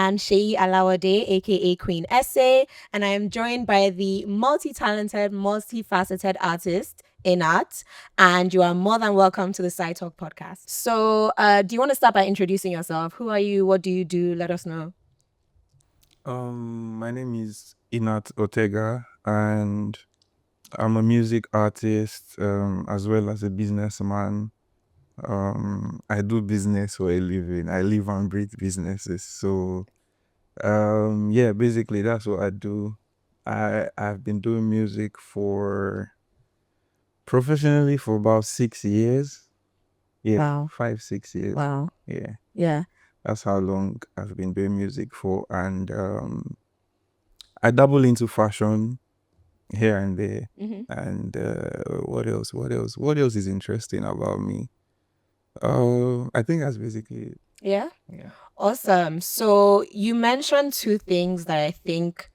am Sheyi Alawade, aka Queen Essay, and I am joined by the multi-talented, multifaceted artist Inat, and you are more than welcome to the Side Talk podcast. So, do you want to start by introducing yourself? Who are you? What do you do? Let us know. My name is Inat Ortega, and I'm a music artist, as well as a businessman. I do business for a living. I live and breathe businesses. So, yeah, basically that's what I do. I've been doing music for professionally for about 6 years. Yeah, Wow. 5, 6 years. Wow. Yeah, Yeah. that's how long I've been doing music for, and I dabble into fashion here and there. Mm-hmm. And what else? What else? What else is interesting about me? I think that's basically it. Yeah. Yeah. Awesome. So you mentioned two things that I think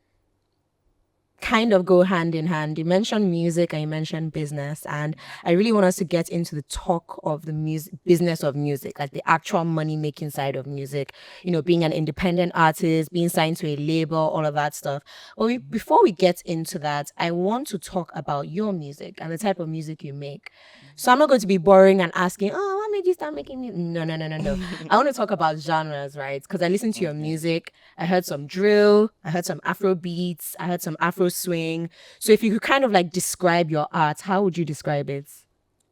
kind of go hand in hand. You mentioned music and you mentioned business, and I really want us to get into the talk of the music business of music, like the actual money making side of music. You know, being an independent artist, being signed to a label, all of that stuff. But before we get into that, I want to talk about your music and the type of music you make. So I'm not going to be boring and asking, oh, what made you start making music? No, no, no, no, no. I want to talk about genres, right? Because I listen to your music. I heard some drill, I heard some Afro beats, I heard some Afro swing. So if you could kind of like describe your art, how would you describe it?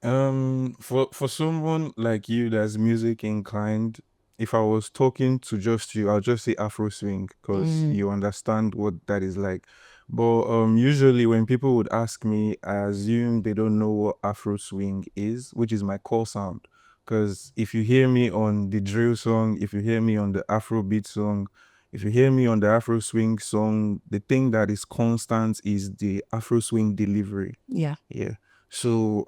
For someone like you that's music inclined, if I was talking to just you, I'll just say Afro swing because you understand what that is like. But usually when people would ask me, I assume they don't know what Afro swing is, which is my call sound. Because if you hear me on the drill song, if you hear me on the Afro beat song, if you hear me on the Afro swing song, the thing that is constant is the Afro swing delivery. Yeah. Yeah. So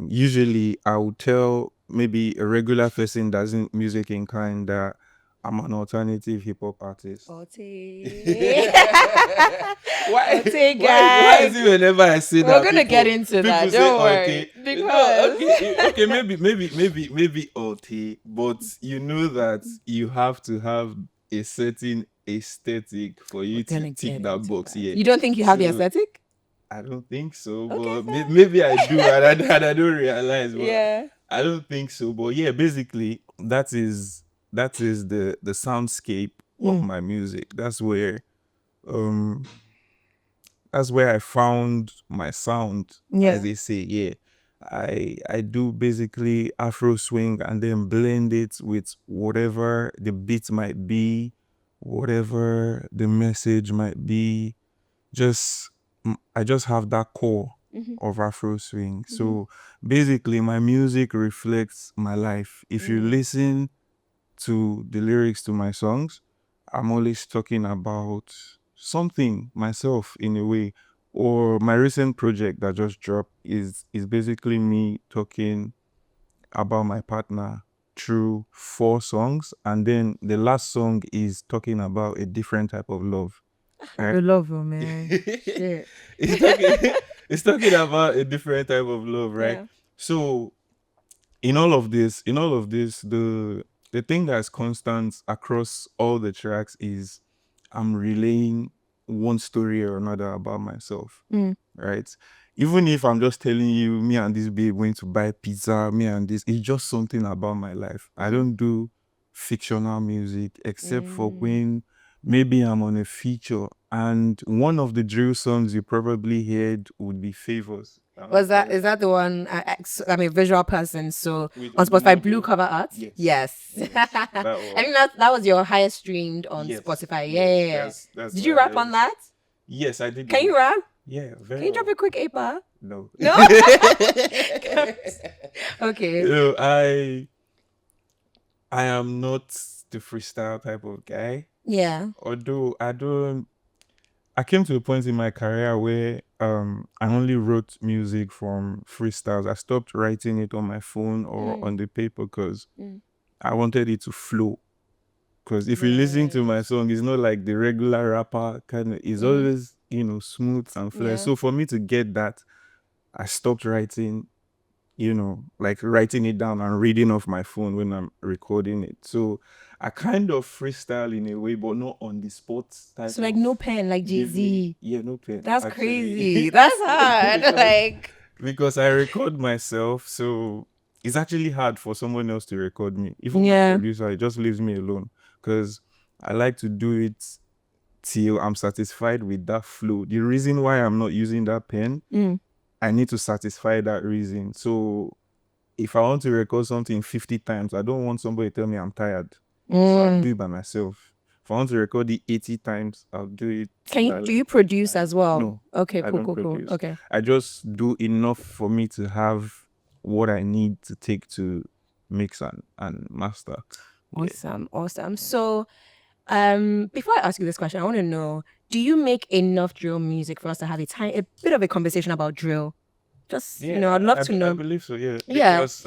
usually I would tell maybe a regular person doesn't music inclined that I'm an alternative hip hop artist. Ote. Why? Ote, Why is guys. it whenever I say We're that gonna get people into people that. say Don't worry. okay? No, Because okay, maybe okay, but you know that you have to have a certain aesthetic for we're you to gonna tick get that into box. that. Yeah. You don't think you have the So aesthetic? I don't think so, Okay, but fair. maybe I do, and I don't realize, but Yeah. I don't think so. But yeah, basically, that is the soundscape of my music. Um that's where I found my sound, as Yeah. they say. Yeah, I do basically Afro swing and then blend it with whatever the beat might be, whatever the message might be. Just I just have that core Mm-hmm. of Afro swing. Mm-hmm. So basically, my music reflects my life. If you listen to the lyrics to my songs, I'm always talking about something myself in a way. Or my recent project that just dropped is basically me talking about my partner through 4 songs, and then the last song is talking about a different type of love. Right? Your love, oh man. Shit. it's talking it's talking about a different type of love, right? Yeah. So in all of this, the thing that's constant across all the tracks is I'm relaying one story or another about myself, Mm. right? Even if I'm just telling you, me and this babe went to buy pizza, me and this, it's just something about my life. I don't do fictional music except for when maybe I'm on a feature. And one of the drill songs you probably heard would be Favors. Was that is that the one? I'm a visual person, so With on Spotify, blue Odumodu? cover art. Yes. Yes, Yes. That I one. think that was your highest streamed on Yes. Spotify. Yeah, Yes. yeah, yeah. That's Did my you rap on highest. that? Yes, I did. Can you rap? Yeah, Can very you drop well. a quick aper? No. No. Okay. No, I am not the freestyle type of guy. Yeah. Although I came to a point in my career where I only wrote music from freestyles. I stopped writing it on my phone or on the paper because I wanted it to flow. Because if you listen to my song, it's not like the regular rapper kind of. It's always smooth and fluid. Yeah. So for me to get that, I stopped writing like writing it down and reading off my phone when I'm recording it. So I kind of freestyle in a way, but not on the spot type So like of no pen, like Jay give me. Z. Yeah, no pen. That's crazy. Actually, That's hard. because Like because I record myself, so it's actually hard for someone else to record me. Even my yeah. producer, it just leaves me alone because I like to do it till I'm satisfied with that flow. The reason why I'm not using that pen, Mm. I need to satisfy that reason. So if I want to record something 50 times, I don't want somebody to tell me I'm tired. So I'll do it by myself. If I want to record it 80 times, I'll do it. Do you produce as well? No, Okay, I cool, don't cool, cool. produce. Okay. I just do enough for me to have what I need to take to mix and master. Yeah. Awesome, awesome. So before I ask you this question, I want to know, do you make enough drill music for us to have a bit of a conversation about drill? Just I'd love to I know. believe so. Yeah, Yeah, because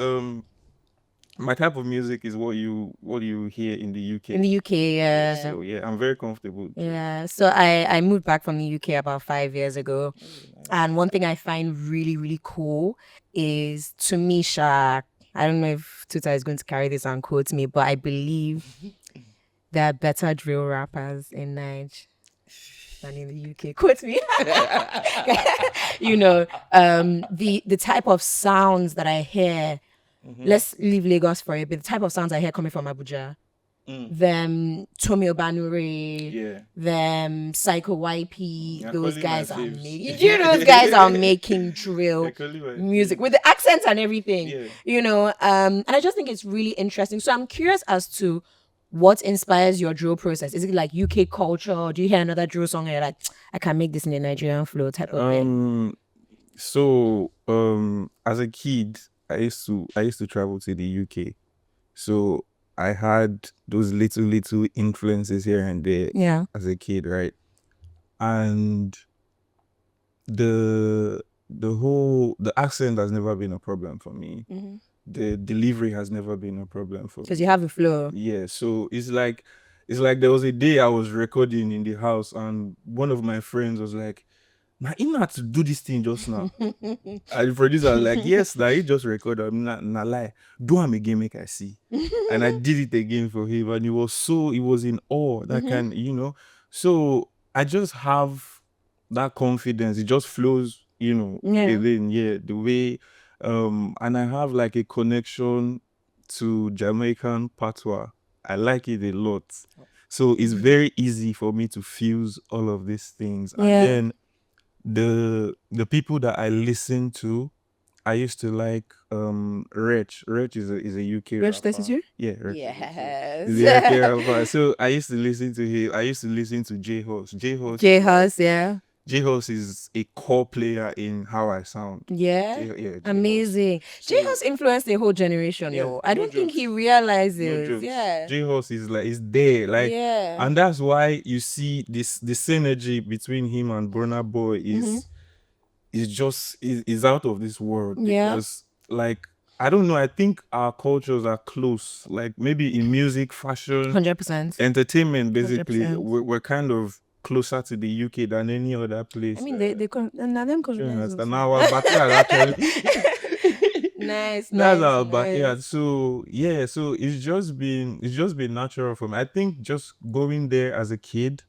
my type of music is what you hear in the UK. in the UK, Yeah, so yeah, I'm very comfortable. yeah. So I moved back from the UK about 5 years ago, and one thing I find really really cool is, to me, Sha, I don't know if Tuta is going to carry this and quote me, but I believe there are better drill rappers in Nigeria than in the UK. Quote me. The type of sounds that I hear. Let's leave Lagos for a bit. The type of sounds I hear coming from Abuja. Them Tomi Obanure, Yeah. them Psycho YP, Yeah, those Koli guys my are faves. making. You know, those guys are making drill Yeah, Koli my music faves. with the accents and everything. Yeah. And I just think it's really interesting. So I'm curious as to what inspires your drill process. Is it like UK culture, or do you hear another drill song and you're like, I can make this in a Nigerian flow type of thing? So as a kid, I used to travel to the UK. So I had those little influences here and there Yeah. as a kid, right? And the accent has never been a problem for me. The delivery has never been a problem for me. Because you have a flow. Yeah, so it's like there was a day I was recording in the house and one of my friends was like, "Now you had to do this thing just now." And the producer was like, "Yes, now he just recorded. I'm not lie. Do him again, make I see." And I did it again for him, and he was in awe. That can. So I just have that confidence. It just flows, within, the way, and I have like a connection to Jamaican patois. I like it a lot. So it's very easy for me to fuse all of these things. And then the people that I listen to, I used to like Rich. Rich is a UK Rich rapper. 32? Yeah, Rich. Yes. Is a UK rapper. So I used to listen to him. I used to listen to J Horse. J Horse. J House, yeah. J Horse is a core player in how I sound. Yeah. J-Horse. Amazing. J House influenced the whole generation, yo. I don't think he realizes. Yeah. J Horse is there. Yeah. And that's why you see this synergy between him and Burna Boy is out of this world. Yeah. Because I don't know, I think our cultures are close. Like maybe in music, fashion, 100%. entertainment, basically, 100%. we're kind of closer to the UK than any other place. I mean, they now them colonize us. Now our backyard actually. Nice. That's our backyard. So yeah, so it's just been natural for me. I think just going there as a kid,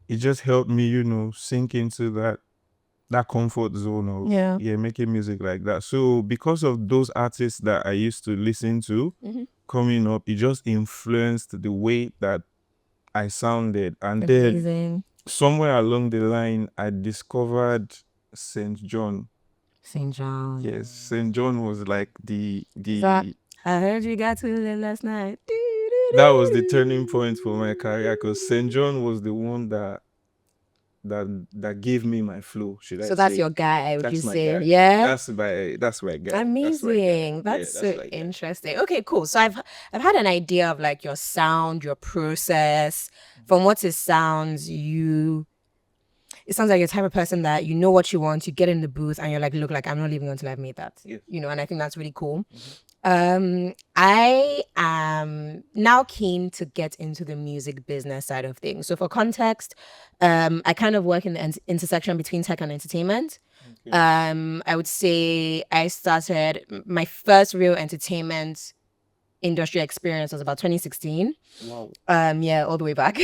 it just helped me, sink into that comfort zone of making music like that. So because of those artists that I used to listen to coming up, it just influenced the way that I sounded. And then somewhere along the line, I discovered St. John. St. John. Yes, St. John was like the I heard you got to it last night. That was the turning point for my career, because St. John was the one that gave me my flow. So that's your guy, would you say? Guy. Yeah. That's my guy. Amazing. That's so interesting. Okay, cool. So I've had an idea of like your sound, your process. From what it sounds, it sounds like you're the type of person that you know what you want, you get in the booth and you're like, look, like I'm not leaving until I've made that. Yeah. And I think that's really cool. I am now keen to get into the music business side of things. So for context, I kind of work in the intersection between tech and entertainment. Okay. I would say I started my first real entertainment industry experience was about 2016. Wow. Yeah, all the way back.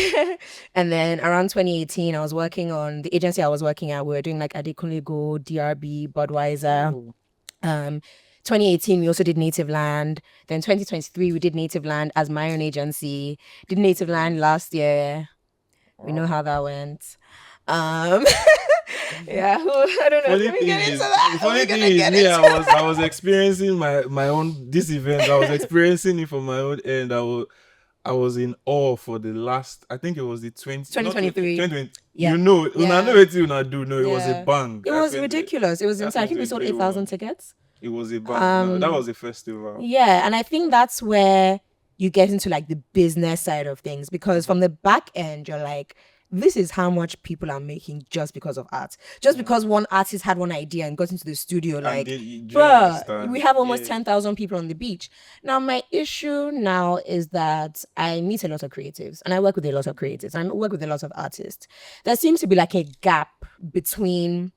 And then around 2018, I was working on the agency I was working at. We were doing like Adekunle Gold, DRB, Budweiser. Oh. Um, 2018, we also did Native Land. Then 2023, we did Native Land as my own agency. Did Native Land last year. We know Wow. how that went. Um, yeah, I don't know. Funny Can we thing get into is, that? Are funny we thing gonna is, get me, into I was experiencing my own this event. I was experiencing it from my own end. I was in awe for the last. I think it was the 20, not 20, 2023? 20. Yeah. When I know Yeah. it, you not do. No, it was a Yeah. bang. It was ridiculous. It was That insane. I think we sold 8,000 2021. tickets. It was a bang. No, that was a festival. Yeah, and I think that's where you get into like the business side of things because from the back end, you're like, this is how much people are making just because of art. Just because one artist had one idea and got into the studio, And like, do you bruh, we understand? have almost Yeah. 10,000 people on the beach. Now, my issue now is that I meet a lot of creatives and I work with a lot of creatives and I work with a lot of artists. There seems to be like a gap between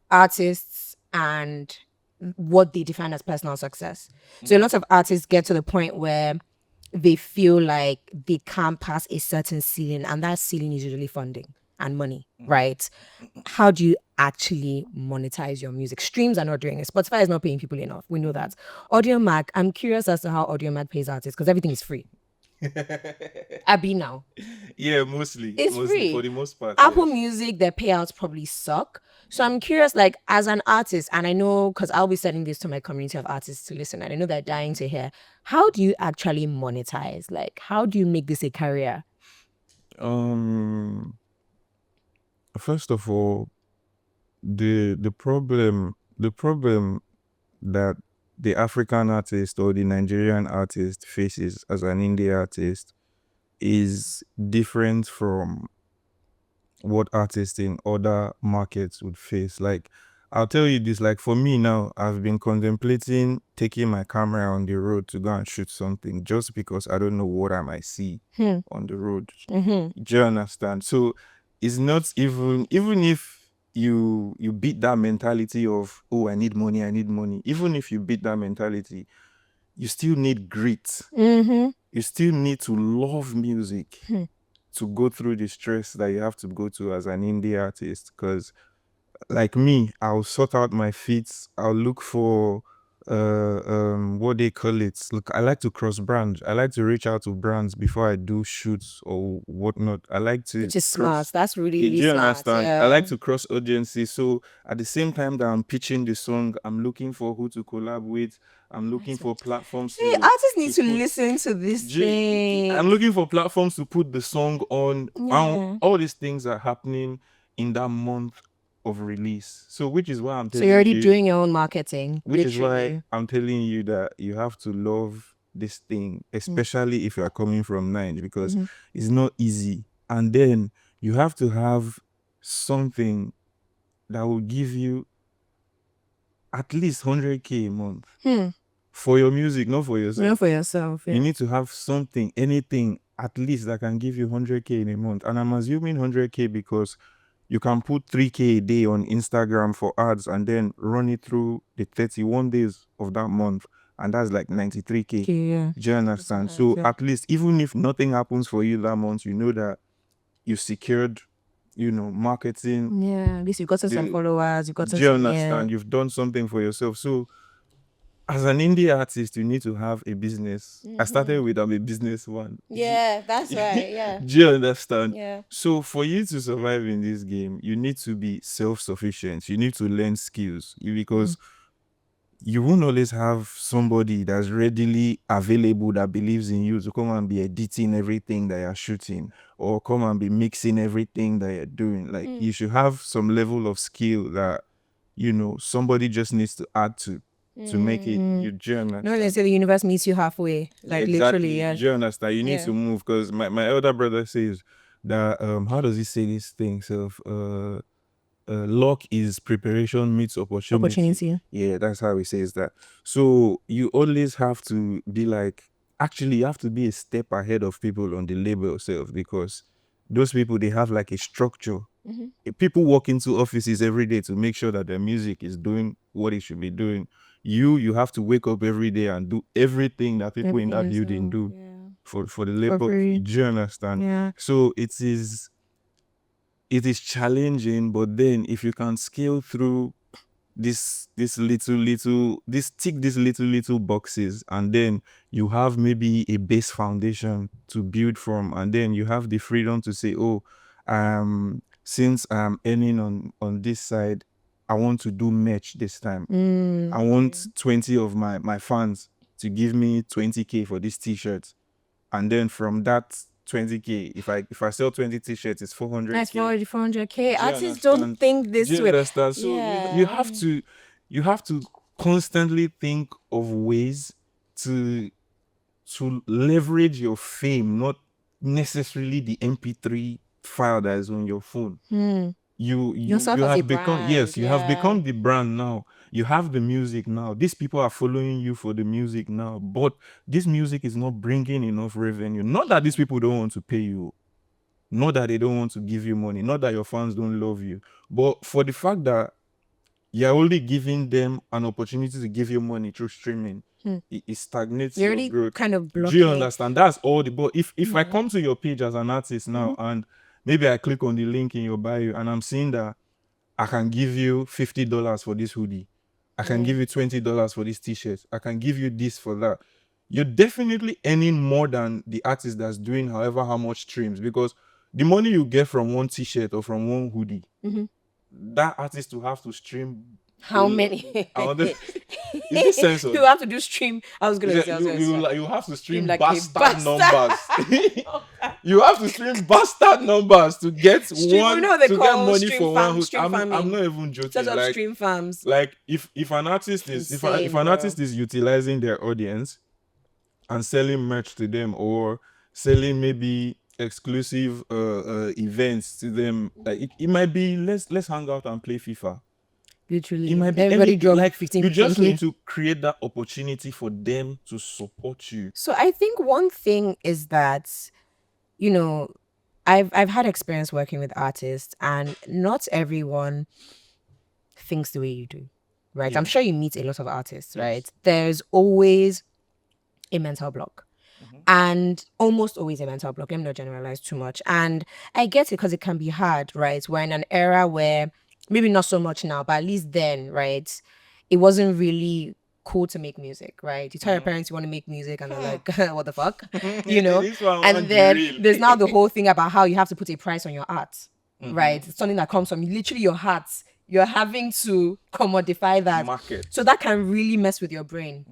artists and what they define as personal success. So a lot of artists get to the point where they feel like they can't pass a certain ceiling, and that ceiling is usually funding and money, right? How do you actually monetize your music? Streams are not doing it. Spotify is not paying people enough. We know that. Audio Mac, I'm curious as to how Audio Mac pays artists because everything is free. Abby now. Yeah, mostly It's for free. the most part. Apple Yes. Music, their payouts probably suck. So I'm curious, like as an artist, and I know because I'll be sending this to my community of artists to listen, and I know they're dying to hear. How do you actually monetize? Like, how do you make this a career? First of all, the problem that the African artist or the Nigerian artist faces as an indie artist is different from what artists in other markets would face. Like, I'll tell you this, like for me now, I've been contemplating taking my camera on the road to go and shoot something just because I don't know what I might see on the road. Mm-hmm. Do you understand? So it's not even if you beat that mentality of, oh, I need money, even if you beat that mentality, you still need grit. Mm-hmm. You still need to love music Hmm. to go through the stress that you have to go to as an indie artist. Because like me, I'll sort out my fits. I'll look for what they call it. Look, I like to cross brand. I like to reach out to brands before I do shoots or whatnot. I like to Which is smart. cross. That's really, Yeah, do really you smart. understand? I Yeah. like to cross audiences. So at the same time that I'm pitching the song, I'm looking for who to collab with. I'm looking Nice one. for platforms Hey, to artists need to put. listen to this thing. I'm looking for platforms to put the song on. Yeah. All these things are happening in that month of release. So, which is why I'm So you're telling already you, doing your own marketing, literally. that you have to love this thing, especially if you are coming from Nige, because it's not easy. And then you have to have something that will give you at least 100K a month for your music, not for yourself. Not for yourself. You Yeah. need to have something, anything at least that can give you 100K in a month. And I'm assuming 100K because you can put 3K a day on Instagram for ads and then run it through the 31 days of that month. And that's like 93K. Okay, yeah. Do you understand? That's So yeah. at least, even if nothing happens for you that month, you know that you secured, marketing. Yeah, at least you got us some The, followers. You got do us you some, yeah. understand? You've done something for yourself. So as an indie artist, you need to have a business. I started with I'm a businessman. Yeah, that's right. Yeah. Do you understand? Yeah. So for you to survive in this game, you need to be self-sufficient. You need to learn skills because you won't always have somebody that's readily available that believes in you to come and be editing everything that you're shooting or come and be mixing everything that you're doing. Like you should have some level of skill that somebody just needs to add to make it. You do you Not understand? necessarily the universe meets you halfway. Like literally, Exactly. yeah. Do you understand? You need Yeah. to move because my elder brother says that how does he say this thing? So luck is preparation meets opportunity. Opportunity. Yeah, that's how he says that. So you always have to be like, actually, you have to be a step ahead of people on the label itself because those people, they have like a structure. Mhm. If people walk into offices every day to make sure that their music is doing what it should be doing. You have to wake up every day and do everything that people in Everything that building yourself. do Yeah. for the For labor. free. Do you understand? Yeah. So it is challenging, but then if you can scale through this little this tick these little boxes, and then you have maybe a base foundation to build from, and then you have the freedom to say, oh, since I'm earning on this side, I want to do merch this time. I want 20 of my fans to give me 20K for this t-shirt, and then from that 20K, if I sell 20 t-shirts, it's That's 400K. 400K. Do you Artists don't understand? think Do this you way. understand? So you Yeah. have to constantly think of ways to leverage your fame, not necessarily the MP3 file that is on your phone. Hmm. You Yourself as a have become, brand. yes, you have Yeah. become the brand now. You have the music now. These people are following you for the music now, but this music is not bringing enough revenue. Not that these people don't want to pay you, not that they don't want to give you money, not that your fans don't love you, but for the fact that you're only giving them an opportunity to give you money through streaming, Hmm. it stagnates You're your already growth. kind of Do you blocking. understand? That's all the, but if I Yeah. come to your page as an artist now, and maybe I click on the link in your bio, and I'm seeing that I can give you $50 for this hoodie, I can give you $20 for this t-shirt, I can give you this for that, you're definitely earning more than the artist that's doing however how much streams, because the money you get from one t-shirt or from one hoodie, that artist will have to stream How many? another. Is this You censored? have to do stream. I was Is gonna it, say, I was gonna say, you have to stream stream like a bastard bastard. numbers. You have to stream bastard numbers to get Stream. You know what they to get call money stream for one farm, hood. stream I'm farming. not even Set joking. up stream farms. Like if an artist is if Insane, an bro. artist is utilizing their audience and selling merch to them, or selling maybe exclusive events to them, like it might be, let's hang out and play FIFA. It Literally, might be everybody anything. drop Like, 15, you just 15K. need to create that opportunity for them to support you. So I think one thing is that, you know, I've had experience working with artists, and not everyone thinks the way you do. Right. Yeah. I'm sure you meet a lot of artists, Yes. right? There's always a mental block. And almost always a mental block. Let me not generalize too much. And I get it because it can be hard, right? We're in an era where maybe not so much now, but at least then, right? It wasn't really cool to make music, right? You tell your parents you want to make music and they're like, what the fuck? You know? This one And want then the real. there's now the whole thing about how you have to put a price on your art, right? It's something that comes from literally your heart. You're having to commodify that. Market. So that can really mess with your brain.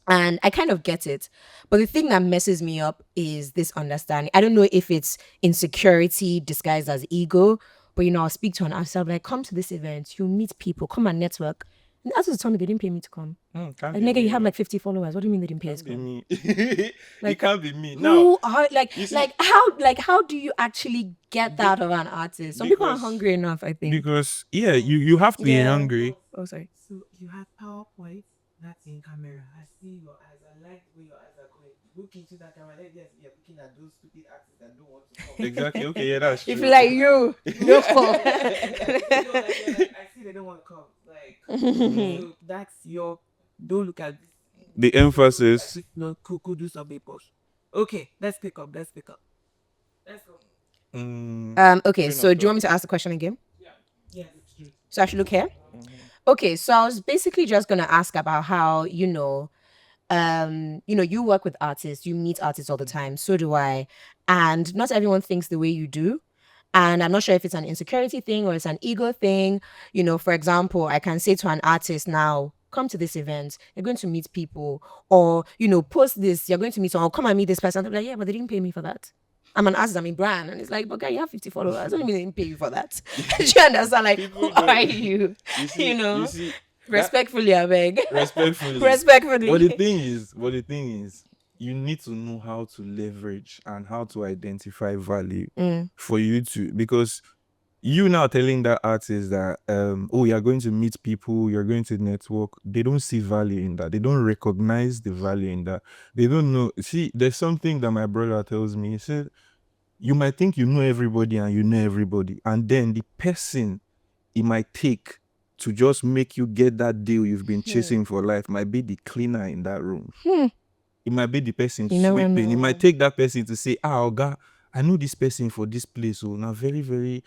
And I kind of get it. But the thing that messes me up is this understanding. I don't know if it's insecurity disguised as ego, but I'll speak to an artist. I'll be like, come to this event, you meet people, come and network. And the artist told me they didn't pay me to come. Can't Like, be nigga, me, you have no. like 50 followers. What do you mean they didn't pay us to Can't be come? me. It Like, can't be me. Now, Who are you see- how do you actually get that out of an artist? Some people are because- hungry enough, I think. because you have to be Yeah. hungry. Oh, sorry. So you have PowerPoint, that's in camera. I see your eyes. I like the way your eyes are going. Look into that camera. Yes, you're looking at those stupid actors that don't want to come. Exactly. Okay, yeah, that's true. If you like you, no call. I see they don't want to come. Like, so that's your. Don't look at this. The emphasis. No, could do some papers. Okay, let's pick up. Let's pick up. Let's go. Okay, Train so of do you want me to ask the question again? Yes, it's true. So I should look here? Okay, so I was basically just gonna ask about how, you work with artists, you meet artists all the time, so do I. And not everyone thinks the way you do. And I'm not sure if it's an insecurity thing or it's an ego thing. For example, I can say to an artist now, come to this event, you're going to meet people, or post this, you're going to meet someone, come and meet this person. I'm like, yeah, but they didn't pay me for that. I'm an artist, I'm a brand. And it's like, but guy, you have 50 followers. What do you mean they didn't pay you for that? Do you understand? Like, People who don't- are you? You see, Respectfully, I beg. respectfully. Respectfully. But the thing is, you need to know how to leverage and how to identify value for you to, because you now telling that artist that you're going to meet people, you're going to network, they don't see value in that. They don't recognize the value in that. They don't know. See, there's something that my brother tells me. He said, you might think you know everybody and you know everybody, and then the person it might take to just make you get that deal you've been chasing for life might be the cleaner in that room. It might be the person You never sweeping. It know. might take that person to say, Oga, I know this person for this place. So now very, very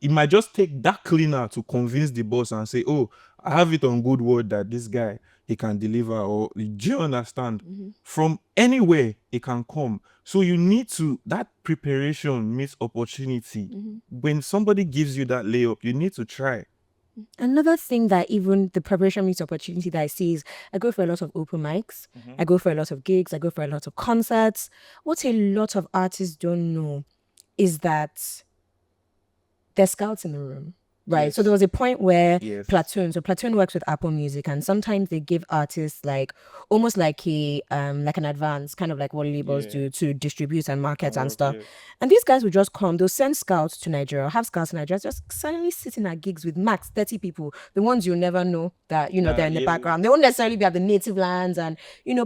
it might just take that cleaner to convince the boss and say, oh, I have it on good word that this guy he can deliver. Or do you understand? From anywhere it can come. So you need to that preparation meets opportunity. When somebody gives you that layup, you need to try. Another thing that even the preparation meets opportunity that I see is I go for a lot of open mics, I go for a lot of gigs, I go for a lot of concerts. What a lot of artists don't know is that there's scouts in the room. Right. So Yes. there was a point where Yes. Platoon works with Apple Music, and sometimes they give artists like almost like an advance, kind of like what labels Yeah. do to distribute and market and work, stuff. yeah. And these guys would just come, they'll send scouts to Nigeria, have scouts in Nigeria, just silently sitting at gigs with max 30 people, the ones you never know that, they're in the background. They won't necessarily be at the native lands and,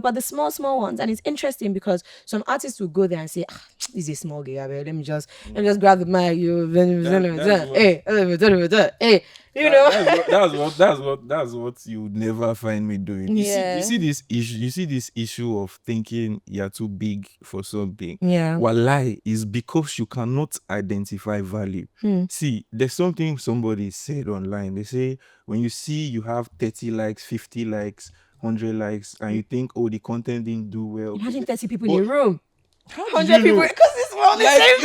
but the small ones. And it's interesting because some artists will go there and say, this is a small gig, let me just grab the mic, hey, That's what you never find me doing. You see this issue. You see this issue of thinking you're too big for something. Yeah. Walai is because you cannot identify value. See, there's something somebody said online. They say when you see you have 30 likes, 50 likes, 100 likes, and you think, oh, the content didn't do well. Imagine 30 people in a room. How 100 people, know? because it's on the same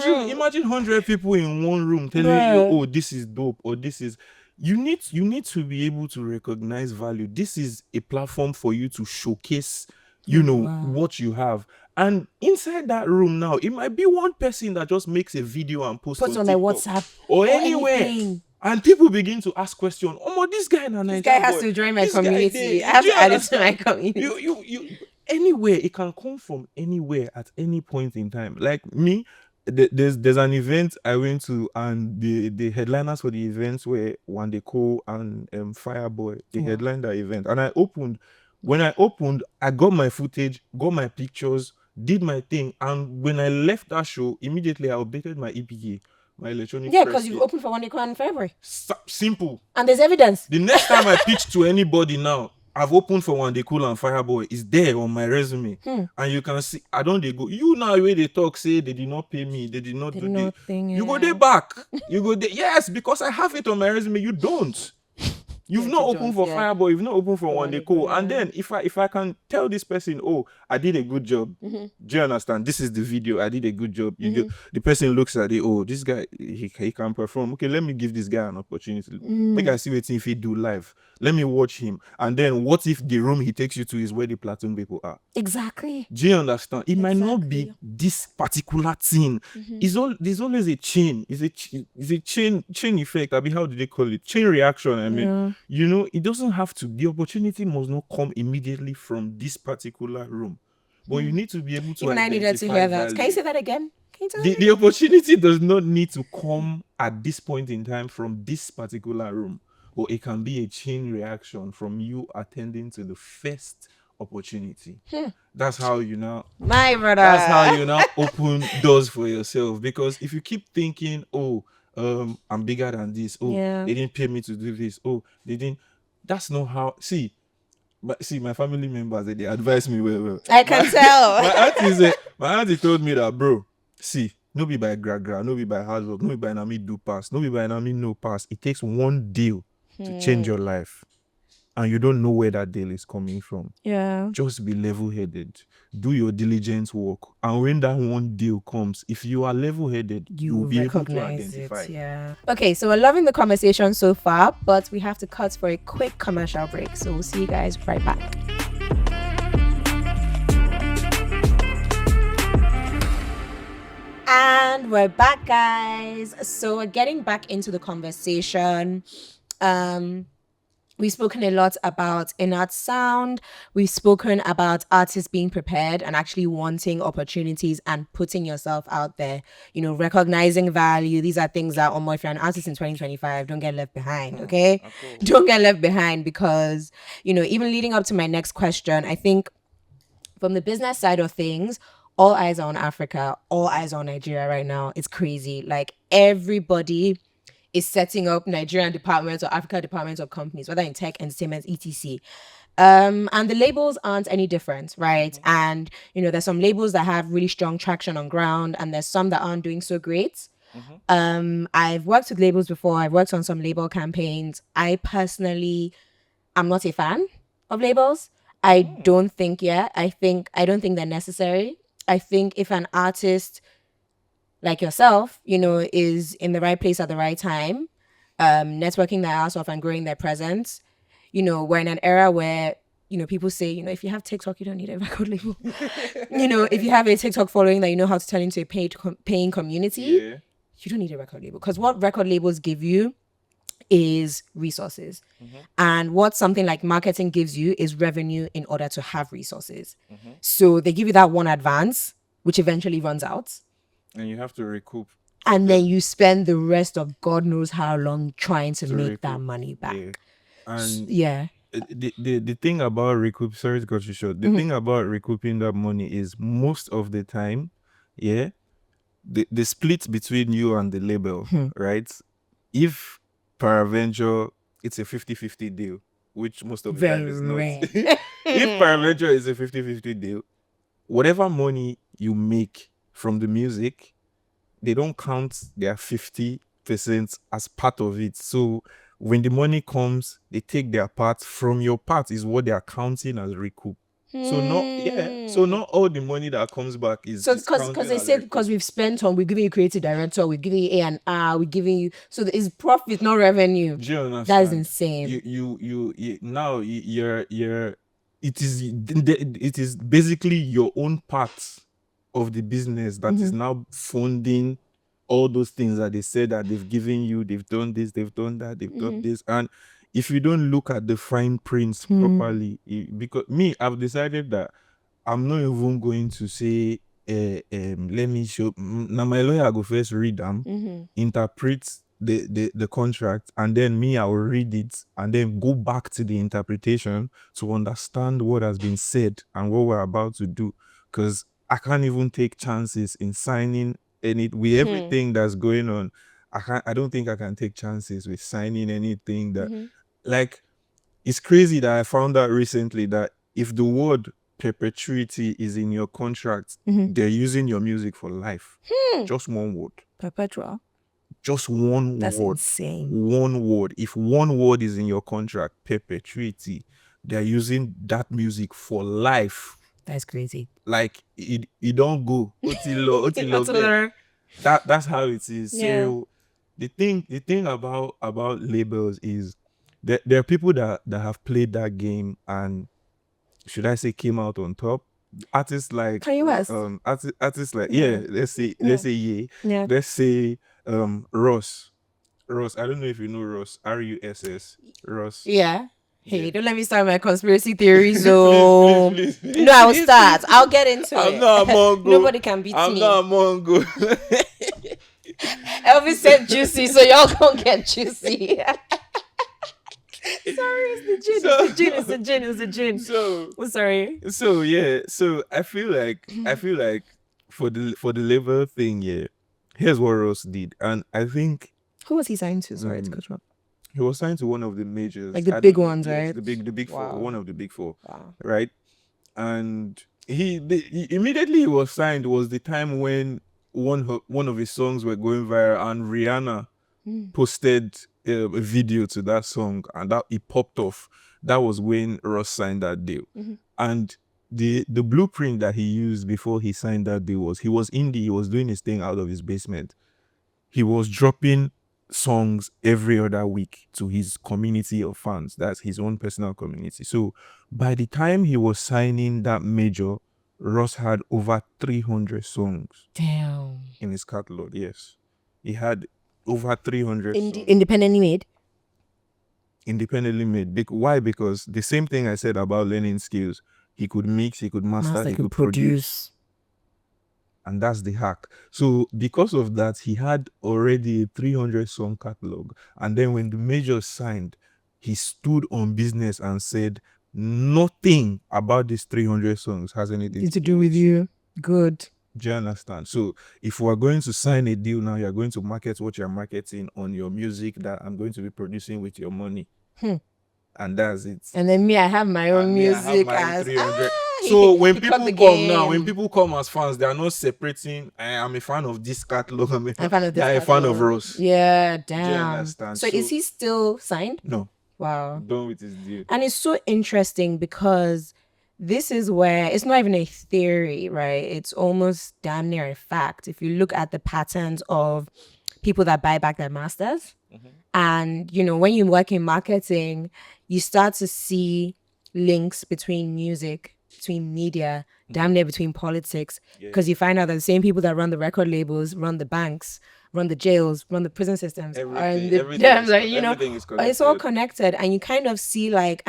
time. Imagine 100 people in one room telling you, oh, this is dope, or this is. You need to be able to recognize value. This is a platform for you to showcase, what you have. And inside that room now, it might be one person that just makes a video and posts on their TikTok WhatsApp or anywhere. anything. And people begin to ask questions. Oh, this guy has to join my community. I have to add it to my community. You anywhere, it can come from anywhere at any point in time. Like me, there's an event I went to, and the headliners for the events were Wandeko and Fireboy. They headlined that event, and I opened. When I opened, I got my footage, got my pictures, did my thing, and when I left that show, immediately I updated my EPK, my electronic. Yeah, because you opened for Wandeko in February. Simple. And there's evidence. The next time I pitch to anybody now, I've opened for Wandeko and Fireboy. It's there on my resume. And you can see, I don't they go, you now where they talk, say they did not pay me, they did not do nothing. You go there back. You go there. Yes, because I have it on my resume. You don't. You've not opened for Fireboy, you've not opened for Wandeko. And then if I can tell this person, oh, I did a good job. Do you understand? This is the video. I did a good job. The person looks at it, oh, this guy, he can perform. Okay, let me give this guy an opportunity. Make I see what if he do live. Let me watch him. And then what if the room he takes you to is where the Platoon people are? Exactly. Do you understand? It might not be this particular thing. There's always a chain. It's a chain effect. I mean, how do they call it? Chain reaction. I mean, it doesn't have to. The opportunity must not come immediately from this particular room, but you need to be able to. Even I needed to hear that. Can you say that again? The opportunity does not need to come at this point in time from this particular room, but it can be a chain reaction from you attending to the first opportunity. That's how you now. My brother. That's how you now open doors for yourself. Because if you keep thinking, oh, I'm bigger than this. Oh, they didn't pay me to do this. Oh, they didn't. That's not how. My family members, they advise me well. I can tell. My auntie told me that, bro. See, no be by gra, no be by hard work, no be by nami do pass, no be by nami no pass. It takes one deal to change your life, and you don't know where that deal is coming from. Yeah. Just be level-headed. Do your diligence work, and when that one deal comes, if you are level-headed, you will be able to identify. Yeah. Okay, so we're loving the conversation so far, but we have to cut for a quick commercial break. So we'll see you guys right back. And we're back, guys. So we're getting back into the conversation. We've spoken a lot about inner sound. We've spoken about artists being prepared and actually wanting opportunities and putting yourself out there, recognizing value. These are things that, if you're an artist in 2025, don't get left behind, okay? Don't get left behind because, even leading up to my next question, I think from the business side of things, all eyes are on Africa, all eyes are on Nigeria right now. It's crazy. Like everybody is setting up Nigerian departments or Africa departments of companies, whether in tech, entertainment, etc. And the labels aren't any different, right? And there's some labels that have really strong traction on ground, and there's some that aren't doing so great. I've worked with labels before. I've worked on some label campaigns. I personally am not a fan of labels. I don't think, I don't think they're necessary. I think if an artist like yourself, is in the right place at the right time, networking their ass off and growing their presence, we're in an era where, people say, if you have TikTok, you don't need a record label. If you have a TikTok following that you know how to turn into a paying community, you don't need a record label. Because what record labels give you is resources. And what something like marketing gives you is revenue in order to have resources. So they give you that one advance, which eventually runs out. And you have to recoup. And then you spend the rest of God knows how long trying to make recoup. that money back. Yeah. And Yeah. the thing about recoup, sorry to cut you short. The thing about recouping that money is most of the time, the split between you and the label, right? If peradventure it's a 50-50 deal, which most of the time is not. Very If peradventure is a 50-50 deal, whatever money you make from the music, they don't count their 50% as part of it. So when the money comes, they take their part. From your part is what they are counting as recoup. So not all the money that comes back is So because they said because we've spent on, we're giving you creative director, we're giving you A&R, we're giving you, so it's profit, not revenue. Do you understand? That is insane. You now you're it is basically your own part of the business that is now funding all those things that they said that they've given you. They've done this, they've done that, they've done this. And if you don't look at the fine prints properly, because I've decided that I'm not even going to say let me show. Now my lawyer go first read them, interpret the contract, and then I will read it and then go back to the interpretation to understand what has been said and what we're about to do. Because I can't even take chances in signing with everything that's going on. I don't think I can take chances with signing anything that like. It's crazy that I found out recently that if the word perpetuity is in your contract, they're using your music for life. Just one word. Perpetual. Just one That's word. insane. One word. If one word is in your contract, perpetuity, they're using that music for life. That's crazy. Like it don't go. That's how it is. Yeah. So the thing about labels is that there are people that have played that game and, should I say, came out on top. Artists like Kanye West. Artists like let's say Yeah. let's say Ross. I don't know if you know Ross. Russ. Ross. Yeah. Hey, Yeah. don't let me start my conspiracy theories. So Please. no, I will start. I'll get into it. I'm not a Mongo. Nobody can beat I'm me. not a Mongo. Elvis said juicy, so y'all gonna get juicy. Sorry, it's the gin. So I'm sorry. So I feel like for the label thing, here's what Ross did. And I think Who was he signed to? Sorry to cut you off. he was signed to one of the majors. Like the I big don't know, ones, yes, right? The big four, Wow. one of the big four. Wow. Right? And he immediately he was signed was the time when one of his songs were going viral, and Rihanna posted a video to that song, and that it popped off. That was when Ross signed that deal. And the blueprint that he used before he signed that deal was he was indie. He was doing his thing out of his basement. He was dropping songs every other week to his community of fans. That's his own personal community. So by the time he was signing that major, Ross had over 300 songs Damn. in his catalog. Yes, he had over 300 songs. Independently made. Independently made. Why? Because the same thing I said about learning skills. He could mix, he could master, he could produce. And that's the hack. So because of that, he had already a 300 song catalog. And then when the major signed, he stood on business and said, nothing about these 300 songs has anything to do with you. Good. Do you understand? So if we're going to sign a deal now, you're going to market what you're marketing on your music that I'm going to be producing with your money. And that's it. And then me, I have my own And me, I have music my as 300. he- So when he cut people the come now, when game. people come as fans, they are not separating. I'm a fan of this catalog. I'm a fan of this. They're a fan of catalog. Ross. Yeah, Do you damn. understand? So is he still signed? No, Wow. done with his deal. And it's so interesting because this is where it's not even a theory, right? It's almost damn near a fact. If you look at the patterns of people that buy back their masters, and you know, when you work in marketing, you start to see links between music, between media, damn near between politics, because you find out that the same people that run the record labels run the banks, run the jails, run the prison systems, Everything is it's all connected. connected, and you kind of see like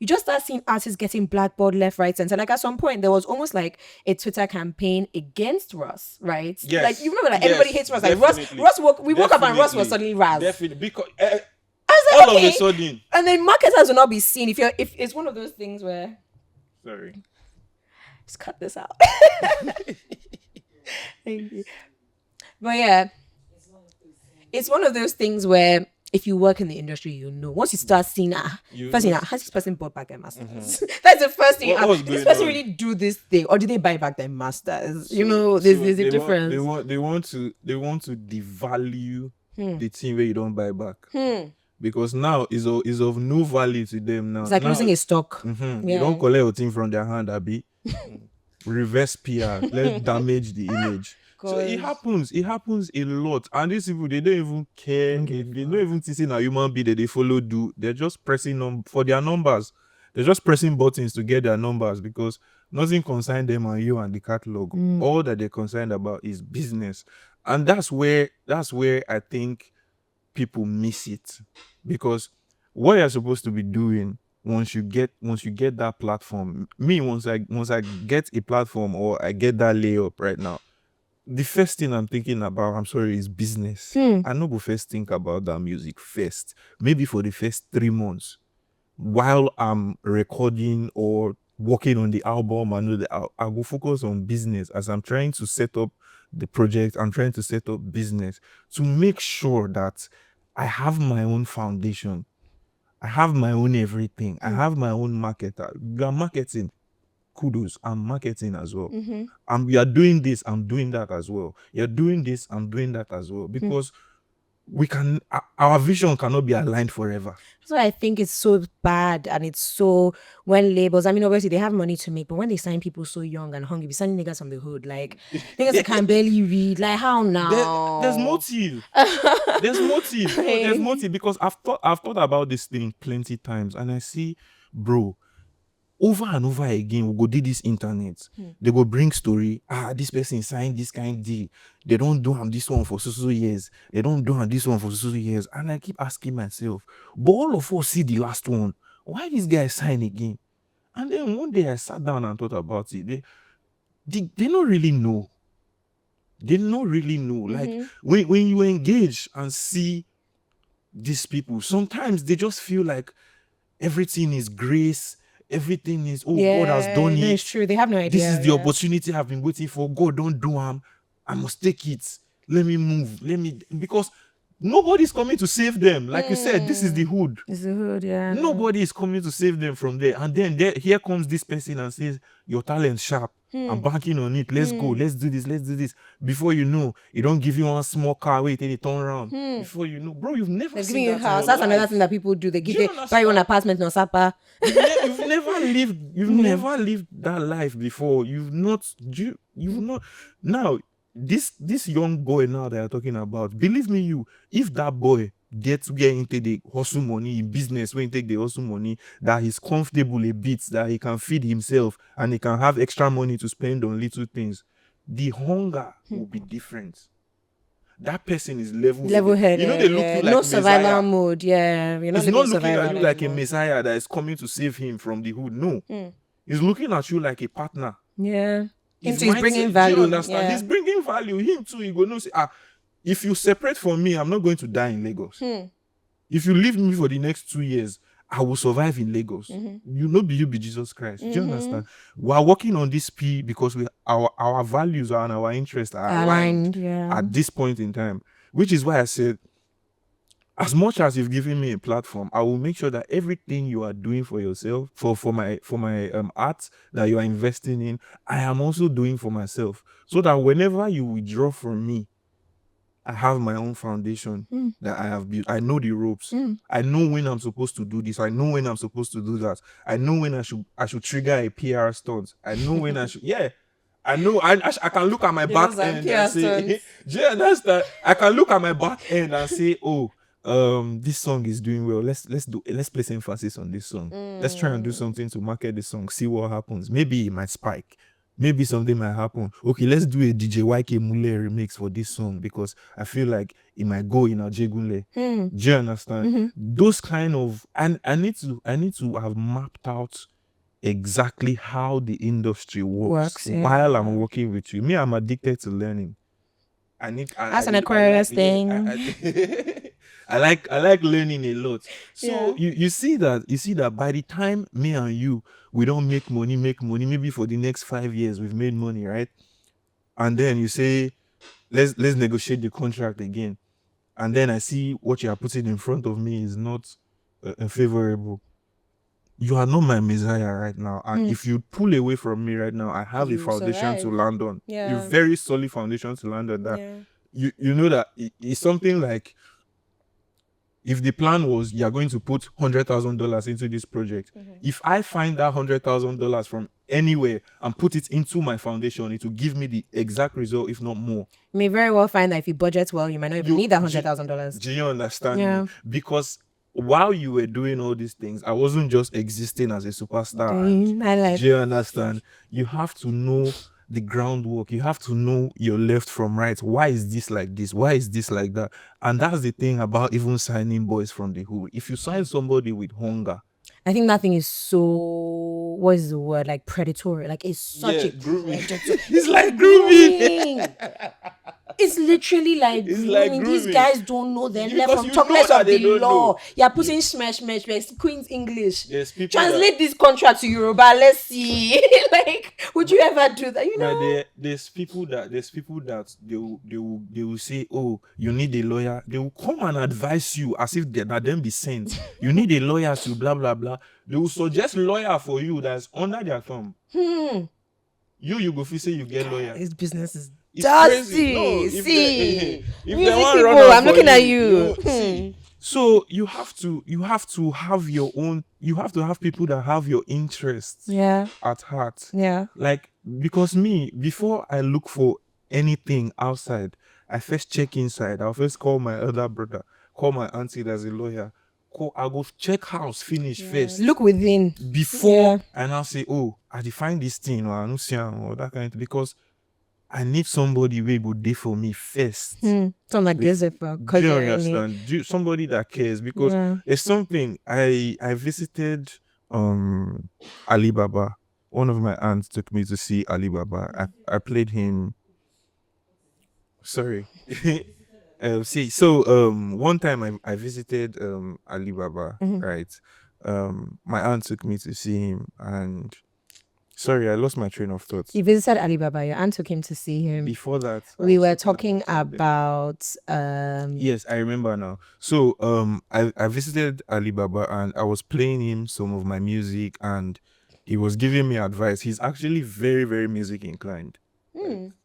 you just start seeing artists getting blackballed left, right, center. Like at some point, there was almost like a Twitter campaign against Russ, right? Yes. Like you remember, like everybody hates Russ. Like definitely. We woke up and Russ was suddenly Raz. Definitely. Because I was like, all okay. of a sudden. And then marketers will not be seen if it's one of those things where Sorry. just cut this out. Thank you. But yeah, it's one of those things where if you work in the industry, you know. Once you start seeing, first thing, has this person bought back their masters? That's the first thing. What's Did this going person on? really do this thing, or did they buy back their masters? You know, there's a difference. They want to devalue the thing where you don't buy back. Because now is of no value to them now. It's like now, losing a stock. You don't collect your thing from their hand, Abby. Reverse PR. Let's damage the image. So it happens a lot. And these people, they don't even care. They don't even think a human being that they follow do. They're just pressing for their numbers. They're just pressing buttons to get their numbers because nothing concerns them and you and the catalog. All that they're concerned about is business. And that's where I think people miss it. Because what you're supposed to be doing once you get that platform, once I get a platform or I get that layup right now, the first thing I'm thinking about, is business. I no go first think about that music first. Maybe for the first 3 months, while I'm recording or working on the album, I go focus on business as I'm trying to set up the project. I'm trying to set up business to make sure that I have my own foundation. I have my own everything. I have my own marketer. You are marketing. Kudos. I'm marketing as well. We are doing this. I'm doing that as well. You're doing this. I'm doing that as well. Because our vision cannot be aligned forever. So I think it's so bad, and it's so when labels. I mean, obviously they have money to make, but when they sign people so young and hungry, be signing niggas from the hood, like niggas that can barely read. Like how now? There's motive. There's motive. No, there's motive because I've thought about this thing plenty times, and I see, bro, over and over again, we go do this internet. They go bring story. This person signed this kind of deal. They don't do this one for so years. They don't do this one for so years. And I keep asking myself, but all of us see the last one. Why this guy sign again? And then one day I sat down and thought about it. They don't really know. They don't really know. Like when you engage and see these people, sometimes they just feel like everything is grace. Everything is, God has done it. It's true. They have no idea. This is the opportunity I've been waiting for. God, don't do harm. I must take it. Let me move. Because nobody's coming to save them. Like you said, this is the hood. It's the hood, yeah. Nobody is coming to save them from there. And then here comes this person and says, your talent's sharp. I'm banking on it. Let's go. Let's do this. Before you know, it don't give you one small car. Wait till they turn around. Before you know, bro, you've never They're seen giving you that. a house. That's another thing that people do. They give you you buy you an apartment on Sapa. You've never lived that life before. You've not. Now, this young boy now that you're talking about, believe me, if that boy gets where he take the hustle money in business, when he take the hustle money, that he's comfortable a bit, that he can feed himself and he can have extra money to spend on little things, the hunger will be different. That person is level-headed. You know, they look you like no survival Messiah. mode. Yeah, you're not He's not looking survival at you like a anymore. Messiah that is coming to save him from the hood. No, he's looking at you like a partner. Yeah, His he's bringing mindset, value. do you understand? Yeah. He's bringing value. Him too. He go no say, if you separate from me, I'm not going to die in Lagos. If you leave me for the next 2 years, I will survive in Lagos. You be Jesus Christ. Do you understand? We are working on this P because our values and our interests are aligned Yeah. at this point in time, which is why I said, as much as you've given me a platform, I will make sure that everything you are doing for yourself, for my art that you are investing in, I am also doing for myself, so that whenever you withdraw from me, I have my own foundation that I have built. I know the ropes. I know when I'm supposed to do this. I know when I'm supposed to do that. I know when I should trigger a PR stunt. I know when I should. Yeah, I know. I can look at my They love back some end PR and say, stunts. do you understand? I can look at my back end and say, oh, this song is doing well. Let's place emphasis on this song. Let's try and do something to market the song. See what happens. Maybe it might spike. Maybe something might happen. Okay, let's do a DJ YK Mule remix for this song because I feel like it might go in a Jegunle. Do you understand? Those kind of, and I need to have mapped out exactly how the industry works Yeah. while I'm working with you. Me, I'm addicted to learning. That's an Aquarius thing. I like learning a lot. So Yeah. you see that by the time me and you, we don't make money, maybe for the next 5 years we've made money, right? And then you say, let's negotiate the contract again. And then I see what you are putting in front of me is not favorable. You are not my messiah right now. And if you pull away from me right now, I have a You foundation to survive. land on. Yeah. A very solid foundation to land on that. Yeah. You know that it's something like, if the plan was you're going to put $100,000 into this project, if I find that $100,000 from anywhere and put it into my foundation, it will give me the exact result, if not more. You may very well find that if you budget well, you might not even need $100,000. Do you understand Yeah. me? Because while you were doing all these things, I wasn't just existing as a superstar. Do you understand? You have to know the groundwork. You have to know your left from right. Why is this like this? Why is this like that? And that's the thing about even signing boys from the hood. If you sign somebody with hunger, I think that thing is so, what is the word? Like predatory. Like it's such a grooming. predator. It's like grooming. It's literally like It's grooming. like These grooming. guys don't know their Because left from you know chocolates that of they the don't law. know. You're putting smash, Queen's English. There's people Translate this contract to Yoruba. Let's see. Like, would you ever do that? You But know? there's people that they will say, oh, you need a lawyer. They will come and advise you as if they're not them be sent. You need a lawyer to blah blah blah. They will suggest lawyer for you that's under their thumb. You go feel say you get lawyer. This business is It's dusty. crazy. No, if See, if they music want people, run am I'm for looking at you you. see. So you have to have your own. You have to have people that have your interests Yeah. at heart. Yeah. Like, because me, before I look for anything outside, I first check inside. I'll first call my elder brother, call my auntie that's a lawyer. I'll go check house finish first Look within. before, and I'll say, oh, I define this thing, or I don't see am, or that kind of thing, because I need somebody who go there for me first. Something like this, if Do you understand? Somebody that cares, because it's something I visited Alibaba. One of my aunts took me to see Alibaba. I played him. Sorry. One time I visited Alibaba, right? My aunt took me to see him, and sorry, I lost my train of thought. You visited Alibaba. Your aunt took him to see him. Before that, We were talking about yes, I remember now. So I visited Alibaba and I was playing him some of my music, and he was giving me advice. He's actually very, very music inclined.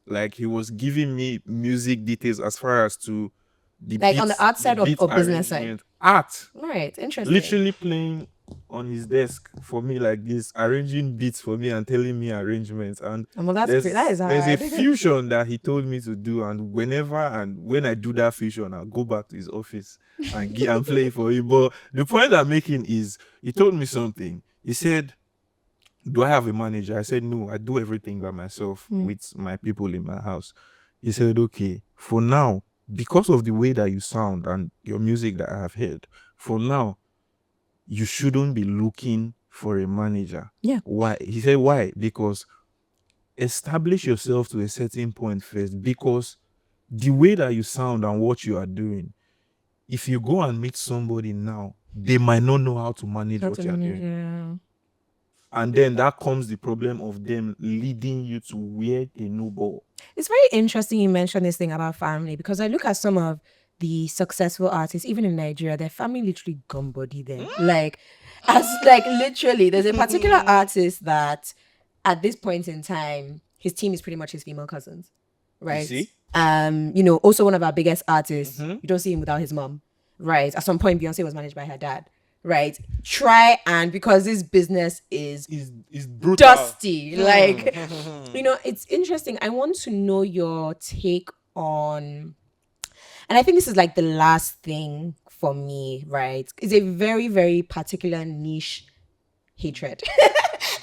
Like he was giving me music details as far as to the like beats, on the art side the beat or business side. arrangement. Art. Right, interesting. Literally playing on his desk for me like this, arranging beats for me and telling me arrangements. And Well, that is there's a hard. fusion that he told me to do, and when I do that fusion, I'll go back to his office and play for him. But the point I'm making is, he told me something. He said, do I have a manager? I said, no, I do everything by myself with my people in my house. He said, okay, for now, because of the way that you sound and your music that I have heard, for now, you shouldn't be looking for a manager. Yeah. Why? He said, why? Because establish yourself to a certain point first, because the way that you sound and what you are doing, if you go and meet somebody now, they might not know how to manage what you're doing. Yeah. And then that comes the problem of them leading you to where they know ball. It's very interesting you mentioned this thing about family, because I look at some of the successful artists, even in Nigeria, their family literally gum body them. Like, as like literally, there's a particular artist that at this point in time, his team is pretty much his female cousins, right? see? Also one of our biggest artists. You don't see him without his mom, right? At some point, Beyonce was managed by her dad, right? Try and because this business is Is brutal. dusty. Like, it's interesting. I want to know your take on, and I think this is like the last thing for me, right? It's a very, very particular niche hatred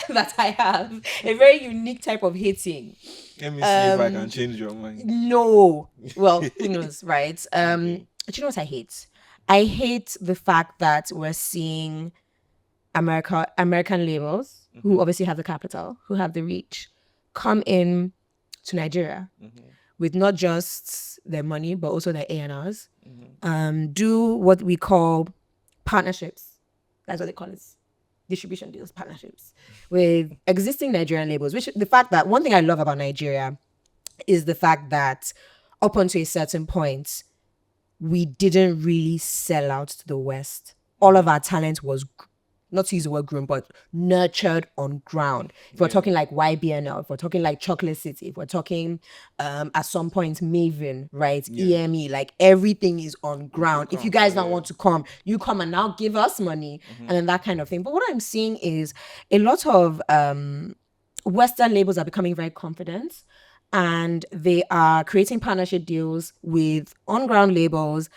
that I have. A very unique type of hating. Let me see if I can change your mind. No. Well, who knows, right? But you know what I hate? I hate the fact that we're seeing American labels who obviously have the capital, who have the reach, come in to Nigeria with not just their money but also their A&Rs, do what we call partnerships. That's what they call it. Distribution deals, partnerships with existing Nigerian labels. Which the fact that one thing I love about Nigeria is the fact that up until a certain point, we didn't really sell out to the West. All of our talent was, not to use the word groom, but nurtured on ground. If we're talking like YBNL, if we're talking like Chocolate City, if we're talking at some point Maven, right? EME, like everything is on ground. If you guys don't want to come, you come and now give us money and then that kind of thing. But what I'm seeing is a lot of Western labels are becoming very confident, and they are creating partnership deals with on-ground labels,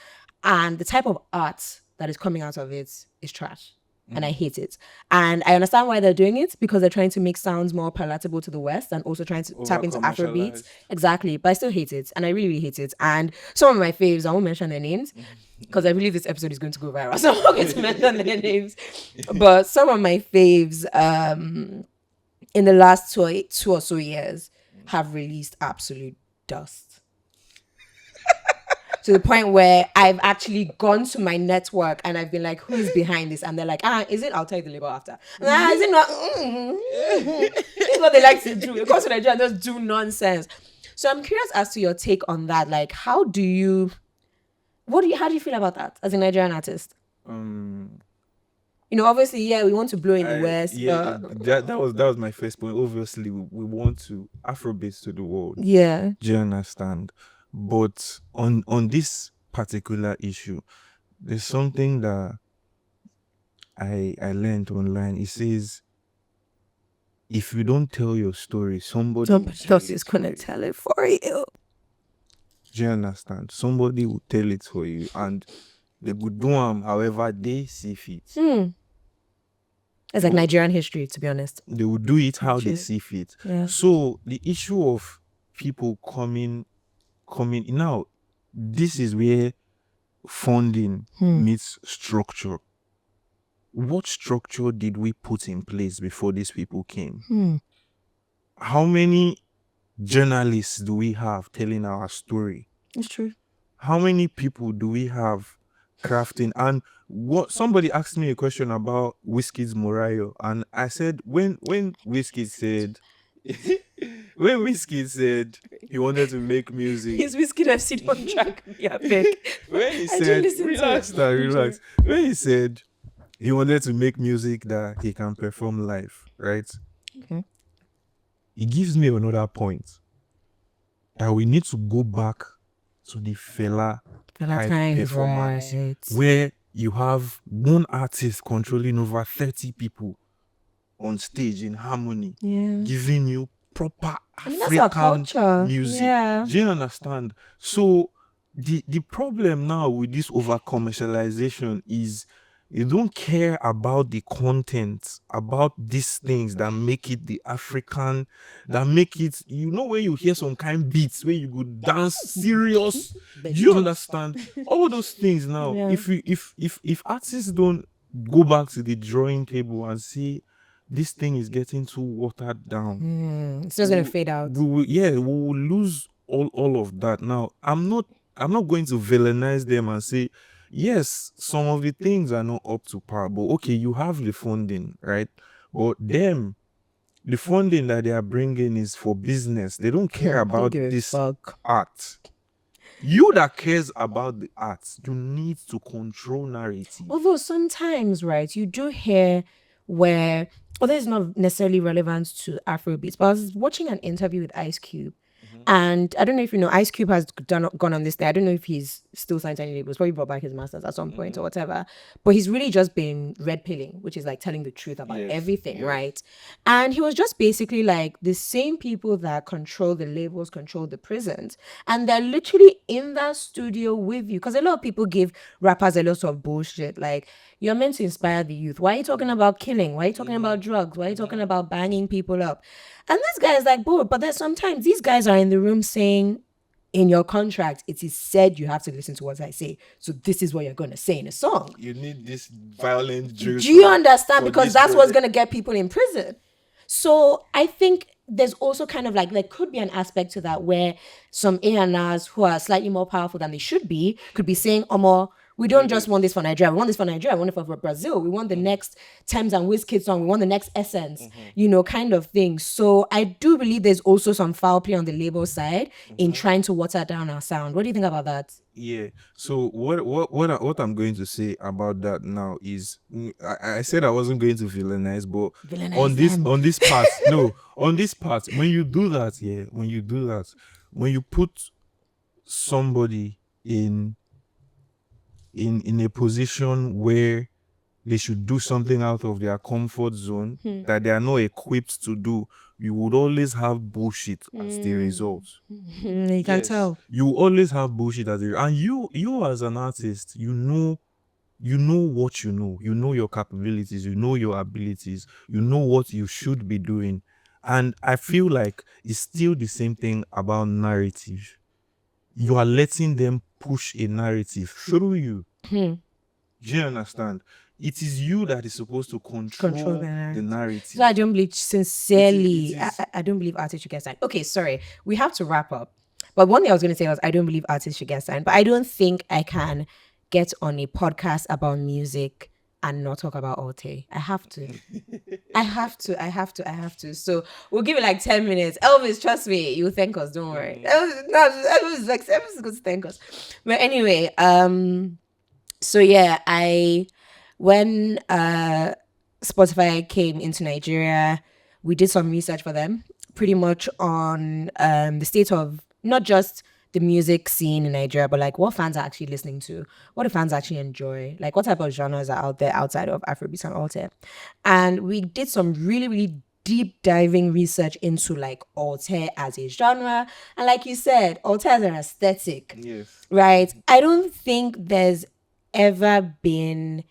and the type of art that is coming out of it is trash. And I hate it. And I understand why they're doing it, because they're trying to make sounds more palatable to the West and also trying to tap into Afrobeats. Exactly. But I still hate it. And I really, really hate it. And some of my faves, I won't mention their names because I believe this episode is going to go viral. So I'm not going to mention their names. But some of my faves in the last two or so years have released absolute dust. To the point where I've actually gone to my network and I've been like, who is behind this? And they're like, is it? I'll tell you the label after. Is it not? This is what they like to do. Of course, Nigeria just do nonsense. So I'm curious as to your take on that. Like, how do you feel about that as a Nigerian artist? Obviously, we want to blow in the West. Yeah, that was my first point. Obviously, we want to Afrobeats to the world. Yeah. Do you understand? But on this particular issue, there's something that I learned online. It says, if you don't tell your story, somebody else is gonna tell it for you. Do you understand? Somebody will tell it for you, and they would do them however they see fit. It's like Nigerian history, to be honest. They will do it how they see fit. Yeah. So the issue of people coming now, this is where funding meets structure. What structure did we put in place before these people came? How many journalists do we have telling our story? It's true. How many people do we have crafting? And what somebody asked me a question about Wizkid's Morayo, and I said when Wizkid said when Wizkid said he wanted to make music, his Wizkid I've seen on track. Yeah, big. When he said relax. When he said he wanted to make music that he can perform live, right? Okay. It gives me another point that we need to go back to the Fela type performance, right, where you have one artist controlling over 30 people on stage in harmony, giving you proper African music. Yeah. Do you understand? So the problem now with this over commercialization is you don't care about the content, about these things that make it the African, that make it, when you hear some kind beats where you could dance serious. Do you understand? All those things now, if artists don't go back to the drawing table and see this thing is getting too watered down, it's just gonna fade out. We will lose all of that. Now, I'm not going to villainize them and say, yes, some of the things are not up to par, but okay, you have the funding, right? But them, the funding that they are bringing is for business. They don't care about give a this fuck. art. You that cares about the art, you need to control narrative. Although sometimes, right, you do hear where, although it's not necessarily relevant to Afrobeats, but I was watching an interview with Ice Cube. And I don't know if you know, Ice Cube has gone on this day. I don't know if he's still signed to any labels, probably brought back his masters at some point or whatever. But he's really just been red pilling, which is like telling the truth about everything, right? And he was just basically like the same people that control the labels control the prisons. And they're literally in that studio with you. Because a lot of people give rappers a lot of bullshit. Like, you're meant to inspire the youth. Why are you talking about killing? Why are you talking about drugs? Why are you talking about banging people up? And this guy is like, bro, but there's sometimes these guys are in the room saying, in your contract, it is said you have to listen to what I say. So this is what you're going to say in a song. You need this violent juice. Do you understand? Because that's what's going to get people in prison. So I think there's also kind of like, there could be an aspect to that where some A&Rs who are slightly more powerful than they should be could be saying, Omo, we don't just want this for Nigeria. We want this for Nigeria. We want it for Brazil. We want the next Thames and Wizkid song. We want the next Essence, kind of thing. So I do believe there's also some foul play on the label side in trying to water down our sound. What do you think about that? Yeah. So what I'm going to say about that now is, I said I wasn't going to villainize, but on this part, no, on this part, when you do that, when you put somebody in a position where they should do something out of their comfort zone that they are not equipped to do, you would always have bullshit as the result. You can tell. You always have bullshit as the, and you as an artist, you know what you know your capabilities, you know your abilities, you know what you should be doing. And I feel like it's still the same thing about narrative. You are letting them push a narrative through you. Do you understand? It is you that is supposed to control the narrative. So I don't believe, sincerely, I don't believe artists should get signed. Okay, sorry. We have to wrap up. But one thing I was going to say was I don't believe artists should get signed. But I don't think I can get on a podcast about music and not talk about Alte. I have to. I have to. So we'll give it like 10 minutes. Elvis, trust me, you'll thank us. Don't worry. Elvis is going to thank us. But anyway, so yeah, when Spotify came into Nigeria, we did some research for them, pretty much on the state of not just the music scene in Nigeria, but like what fans are actually listening to, what do fans actually enjoy, like what type of genres are out there outside of Afrobeats and Alte. And we did some really, really deep diving research into like Alte as a genre. And like you said, Alte as an aesthetic. Yes. Right? I don't think there's ever been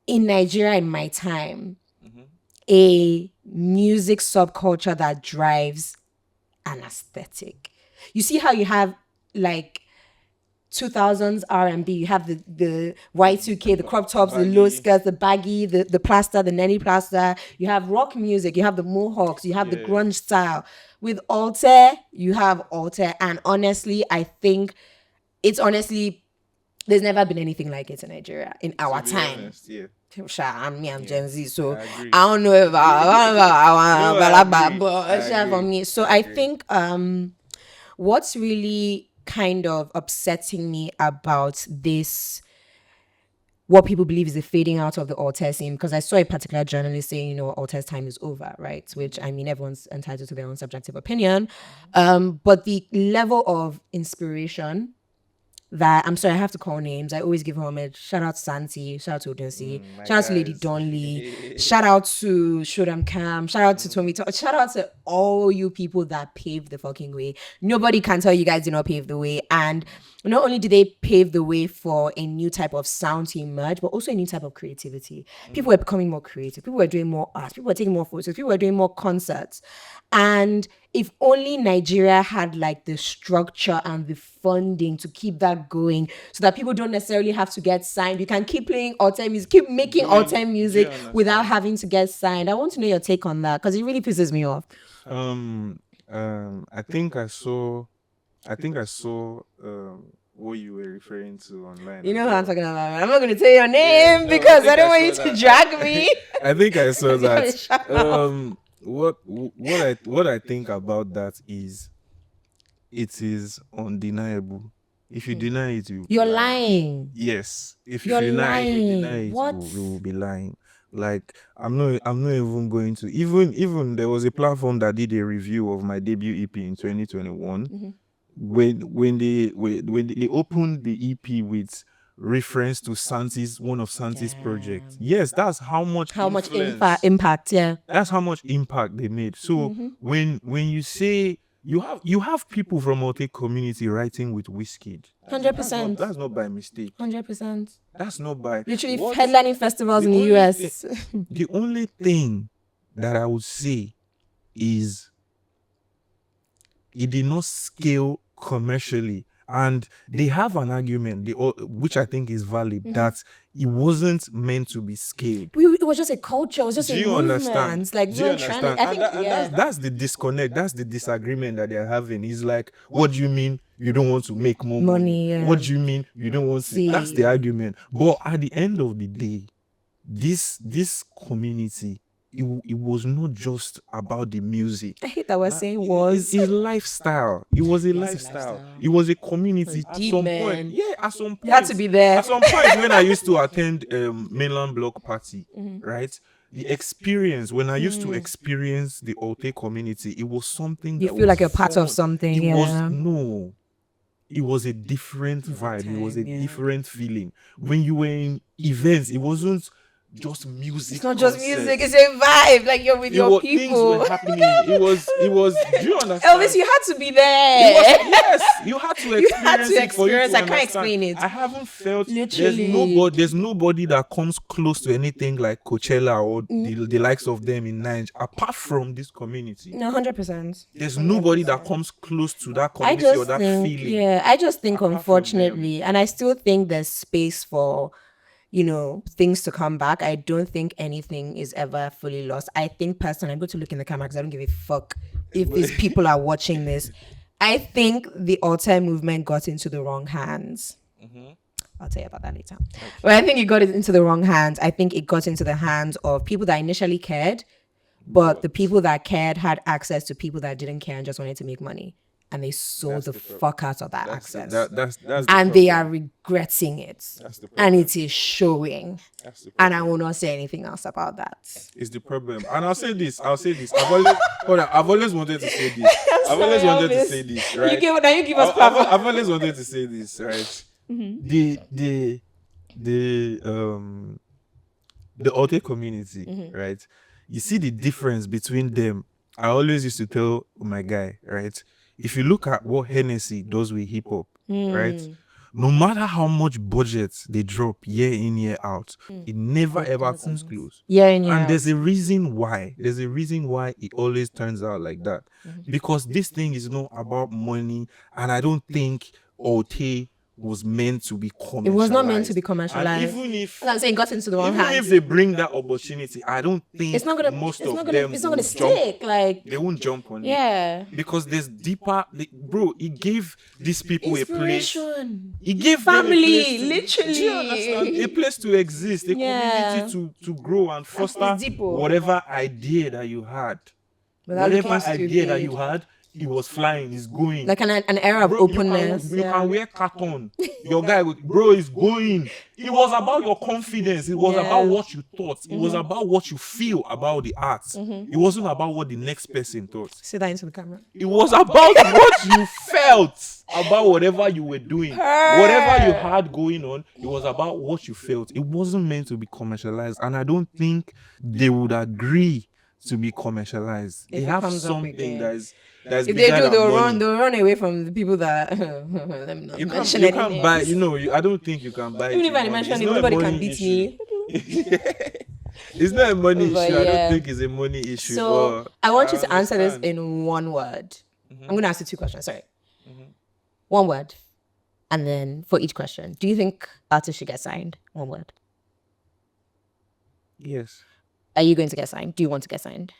in Nigeria in my time a music subculture that drives an aesthetic. You see how you have like 2000s R&B, you have the Y2K, the crop tops, the low skirts, the baggy, the plaster, the nanny plaster. You have rock music, you have the mohawks, you have the grunge style. With Alte, you have Alte, and honestly, I think there's never been anything like it in Nigeria in our time. Honest, yeah. I'm Gen Z, so I agree. I don't know if I for agree. me. So I think what's really kind of upsetting me about this, what people believe is the fading out of the Alte scene, because I saw a particular journalist saying, Alte's time is over, right? Which, I mean, everyone's entitled to their own subjective opinion. But the level of inspiration that, I'm sorry, I have to call names. I always give homage. Shout out to Santi. Shout out to Odensi. Shout out to Lady Donley. Shout out to Shodam Cam. Shout out to Tommy. Shout out to all you people that paved the fucking way. Nobody can tell you guys did not pave the way. And not only did they pave the way for a new type of sound to emerge, but also a new type of creativity. People were becoming more creative. People were doing more art. People were taking more photos. People were doing more concerts. And if only Nigeria had like the structure and the funding to keep that going, so that people don't necessarily have to get signed. You can keep playing Alte music, keep making Alte music without having to get signed. I want to know your take on that, because it really pisses me off. I think I saw what you were referring to online. You as know who I'm well. talking about. I'm not going to say your Yeah, name no, because I think don't want saw you to that. drag me. I think I saw that. Shut up. What I think about that is it is undeniable. If you deny it, you You're lie. lying. Yes. If You're you deny lying. it, What? you will be lying. Like I'm not even going to even there was a platform that did a review of my debut EP in 2021. Mm-hmm. When they opened the EP with reference to Santi's one of Santi's projects. Damn. Yes, that's how much How much influence. impact? Yeah. That's how much impact they made. So Mm-hmm. when you say you have people from Aute community writing with Wizkid. That's not 100%. that's not by mistake. 100%. That's not by Literally what headlining festivals the in the only US. the only thing that I would say is it did not scale commercially. And they have an argument, which I think is valid, that it wasn't meant to be scaled. It was just a culture. It was just Do a you understand? movement. Like, Do we you weren't trying to. understand? I And, think, that, and yeah. that's the disconnect. That's the disagreement that they're having. Is like, what do you mean you don't want to make more money? Money, yeah. What do you mean you don't want to? See. That's the argument. But at the end of the day, this community, it was not just about the music. I hate that we're saying was. It's lifestyle. It was a lifestyle. It was a community. It was At deep, some man. point, yeah. At some point, You had to be there. At some point, when I used to attend mainland block party, Mm-hmm. right? The experience when I used to experience the Aute community, it was something. You that feel was like you're part of fun. something. It Yeah. was no. It was a different vibe. It was a time, yeah. different feeling. When you were in events, it wasn't just music. It's not just concerts. music. It's a vibe. Like, you're with your Things people. were happening. It was. Do you understand? Elvis, you had to be It there. was, yes, you had to You experience had to it for you experience. to I can't understand. explain it. I haven't felt Literally. there's nobody that comes close to anything like Coachella or the likes of them in Nigeria apart from this community. No, 100%. There's nobody that comes close to that I community or just that think, feeling. yeah, I just think, apart from unfortunately, and I still think there's space for, things to come back. I don't think anything is ever fully lost. I think personally, I'm going to look in the camera because I don't give a fuck if these people are watching this. I think the alter movement got into the wrong hands. I'll tell you about that later. But I think it got into the wrong hands. I think it got into the hands of people that initially cared, but the people that cared had access to people that didn't care and just wanted to make money. And they sold the fuck out of that access. That's the And they are problem. regretting it. That's the And problem. it is showing. That's the And problem. I will not say anything else about that. Is the problem. And I'll say this. I've always wanted to say this. I've always sorry, wanted to Elvis. say this, right? You give us I've platform. always wanted to say this, right? The Aute community, right? You see the difference between them. I always used to tell my guy, right? If you look at what Hennessy does with hip hop, right? No matter how much budget they drop year in, year out, it never ever comes close. Yeah, and yeah. And there's a reason why. There's a reason why it always turns out like that. Because this thing is not about money, and I don't think Aute was meant to be commercialized. It was not meant to be And commercialized. even if I'm saying it got into the wrong even if hands. they bring that opportunity, I don't think It's not gonna. most It's of not gonna. them It's not gonna will jump. stick. Like, They won't jump on it. yeah. Because there's deeper, bro. It gave these people a place. Inspiration. It gave them a Family, place to- literally. Do you understand? A place to exist, a Yeah. community to grow and foster deep, oh. whatever idea that you had. Without Whatever looking idea that stupid. you had, it was flying, it's going. Like an era of Bro, openness. You can wear carton. Your guy, bro, is going. It was about your confidence. It was Yeah. about what you thought. It was about what you feel about the art. It wasn't about what the next person thought. Say that into the camera. It was about what you felt about whatever you were doing. Whatever you had going on, it was about what you felt. It wasn't meant to be commercialized. And I don't think they would agree to be commercialized. They If it have comes up something again. that's If they bigger do, than they'll money. run away from the people that. Let me not You mention can't any buy, names. I don't think you can buy Even it if with I money. mention It's it, not a nobody can money beat issue. me. It's not a money But issue. I yeah. don't think it's a money issue. So but I want you to answer this understand. in one word. I'm going to ask you two questions. Sorry. One word. And then for each question, do you think artists should get signed? One word. Yes. Are you going to get signed? Do you want to get signed?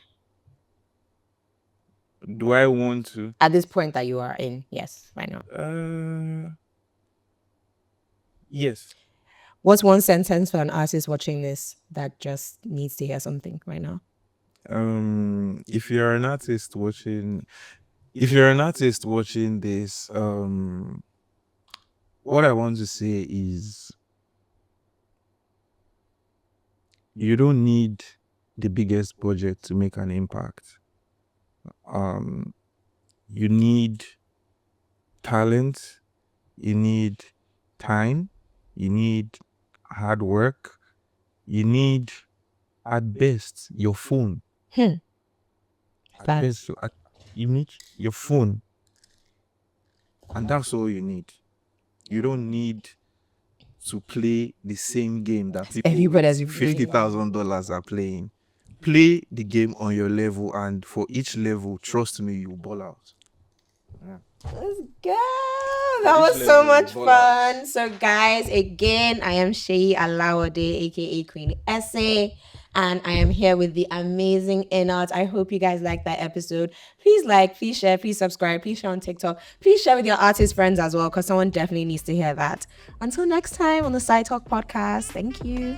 Do I want to? At this point that you are in, yes, right now. Yes. What's one sentence for an artist watching this that just needs to hear something right now? If you're an artist watching, if you're an artist watching this, what I want to say is you don't need the biggest budget to make an impact. You need talent, you need time, you need hard work, you need at best your phone. At Facts. best, you need your phone, and that's all you need. You don't need to play the same game that people Everybody with has $50,000 are playing. Play the game on your level, and for each level, trust me, you ball out. Let's go. That Each was so level, you much ball out. fun. So, guys, again, I am Shay Alawade, aka Queen Essay, and I am here with the amazing Enot. I hope you guys liked that episode. Please like, please share, please subscribe, please share on TikTok, please share with your artist friends as well, because someone definitely needs to hear that. Until next time on the Side Talk podcast, thank you.